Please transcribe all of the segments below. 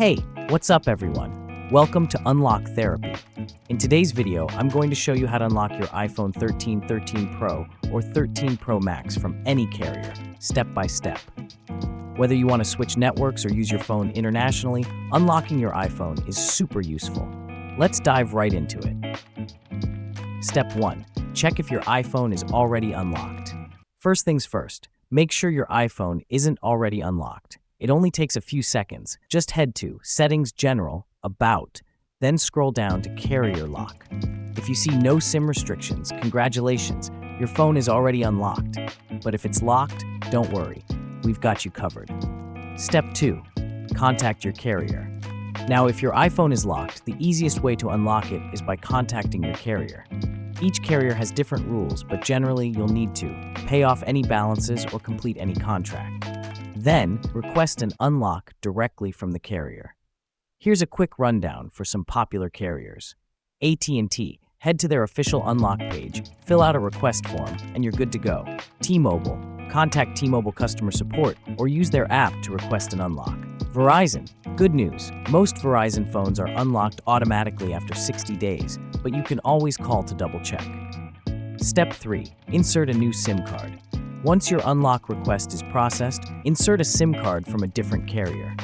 Hey, what's up everyone? Welcome to Unlock Therapy. In today's video, I'm going to show you how to unlock your iPhone 13, 13 Pro, or 13 Pro Max from any carrier, step by step. Whether you want to switch networks or use your phone internationally, unlocking your iPhone is super useful. Let's dive right into it. Step 1. Check if your iPhone is already unlocked. First things first, make sure your iPhone isn't already unlocked. It only takes a few seconds. Just head to Settings, General, About, then scroll down to Carrier Lock. If you see no SIM restrictions, congratulations, your phone is already unlocked. But if it's locked, don't worry, we've got you covered. Step 2. Contact your carrier. Now, if your iPhone is locked, the easiest way to unlock it is by contacting your carrier. Each carrier has different rules, but generally you'll need to pay off any balances or complete any contract. Then, request an unlock directly from the carrier. Here's a quick rundown for some popular carriers. AT&T, head to their official unlock page, fill out a request form, and you're good to go. T-Mobile, contact T-Mobile customer support or use their app to request an unlock. Verizon, good news, most Verizon phones are unlocked automatically after 60 days, but you can always call to double check. Step 3. Insert a new SIM card. Once your unlock request is processed, insert a SIM card from a different carrier.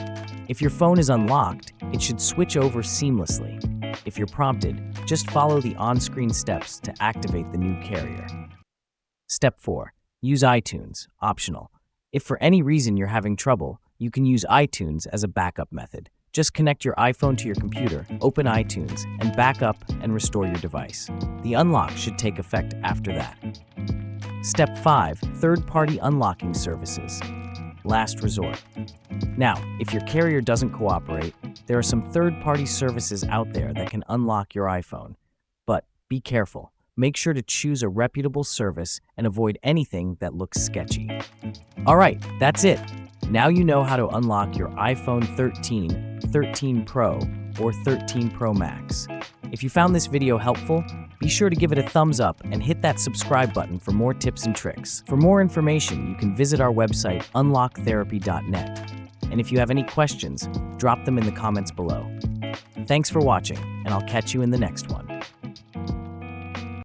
If your phone is unlocked, it should switch over seamlessly. If you're prompted, just follow the on-screen steps to activate the new carrier. Step 4. Use iTunes, optional. If for any reason you're having trouble, you can use iTunes as a backup method. Just connect your iPhone to your computer, open iTunes, and back up and restore your device. The unlock should take effect after that. Step 5. Third-party unlocking services. Last resort. Now, if your carrier doesn't cooperate, there are some third-party services out there that can unlock your iPhone. But be careful. Make sure to choose a reputable service and avoid anything that looks sketchy. Alright, that's it. Now you know how to unlock your iPhone 13, 13 Pro, or 13 Pro Max. If you found this video helpful, be sure to give it a thumbs up and hit that subscribe button for more tips and tricks. For more information, you can visit our website, unlocktherapy.net. And if you have any questions, drop them in the comments below. Thanks for watching, and I'll catch you in the next one.